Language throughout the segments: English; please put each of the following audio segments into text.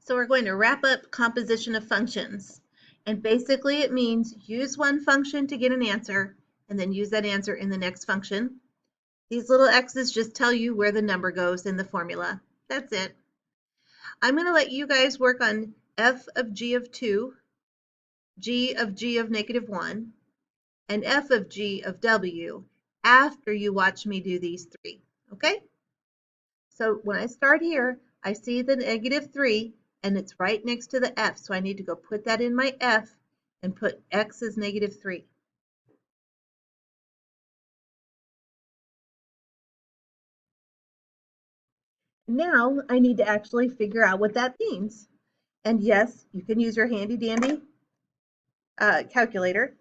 So we're going to wrap up composition of functions. And basically it means use one function to get an answer and then use that answer in the next function. These little X's just tell you where the number goes in the formula. That's it. I'm going to let you guys work on f of g of 2, g of -1, and f of g of w after you watch me do these three. Okay? So when I start here, I see the -3 and it's right next to the f. So I need to go put that in my f and put x as -3. Now I need to actually figure out what that means. And yes, you can use your handy dandy calculator.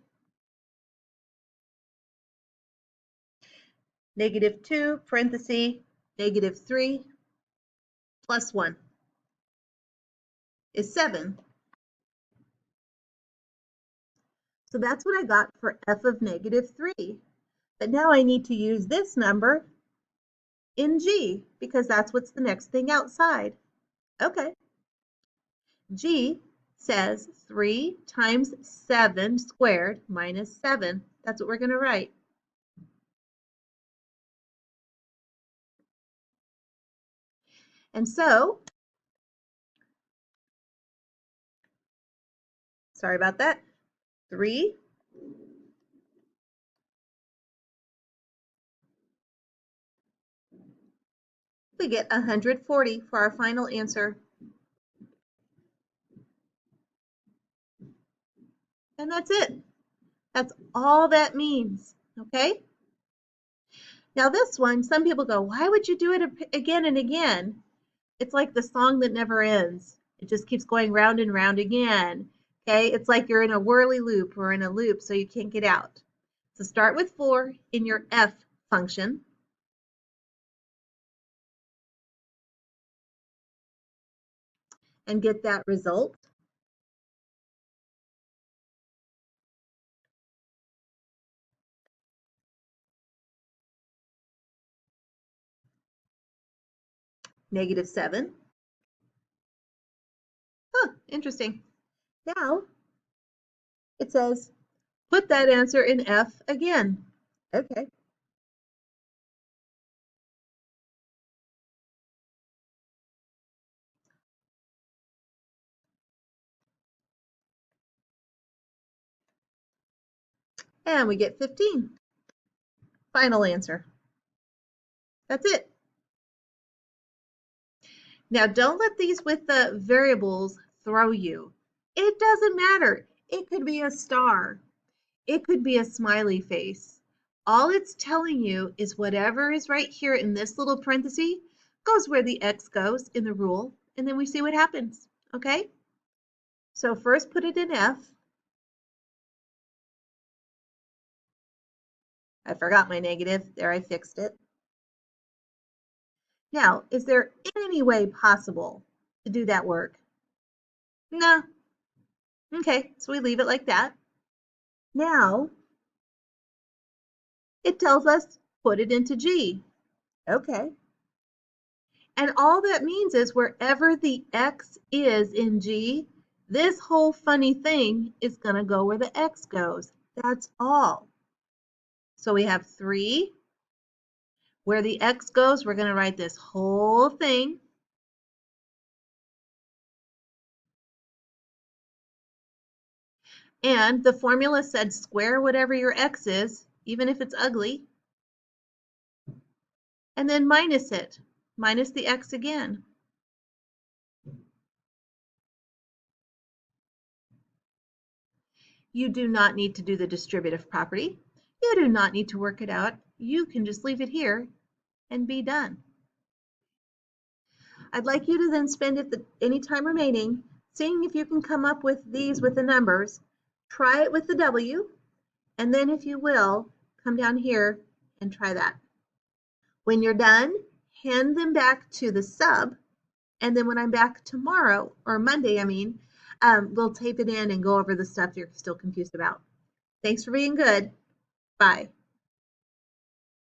-2 parenthesis -3 plus 1 is 7. So that's what I got for f of -3. But now I need to use this number in g because that's what's the next thing outside. Okay. G says 3 times 7 squared minus 7. That's what we're going to write. And so, sorry about that, 3 we get 140 for our final answer. And that's it. That's all that means, okay? Now this one, some people go, why would you do it again and again? It's like the song that never ends. It just keeps going round and round again, okay? It's like you're in a whirly loop or in a loop so you can't get out. So start with 4 in your f function. And get that result. -7. Huh, interesting. Now it says, put that answer in F again. Okay. And we get 15. Final answer. That's it. Now don't let these with the variables throw you. It doesn't matter. It could be a star. It could be a smiley face. All it's telling you is whatever is right here in this little parenthesis goes where the X goes in the rule, and then we see what happens, okay? So first put it in F. I forgot my negative. There, I fixed it. Now, is there any way possible to do that work? No. Okay, so we leave it like that. Now, it tells us put it into G. Okay. And all that means is wherever the X is in G, this whole funny thing is going to go where the X goes. That's all. So we have 3. Where the X goes, we're going to write this whole thing. And the formula said square whatever your X is, even if it's ugly, and then minus it, minus the X again. You do not need to do the distributive property. You do not need to work it out. You can just leave it here and be done. I'd like you to then spend any time remaining seeing if you can come up with these with the numbers. Try it with the W, and then if you will, come down here and try that. When you're done, hand them back to the sub, and then when I'm back tomorrow, or Monday, I mean, we'll tape it in and go over the stuff you're still confused about. Thanks for being good. Bye.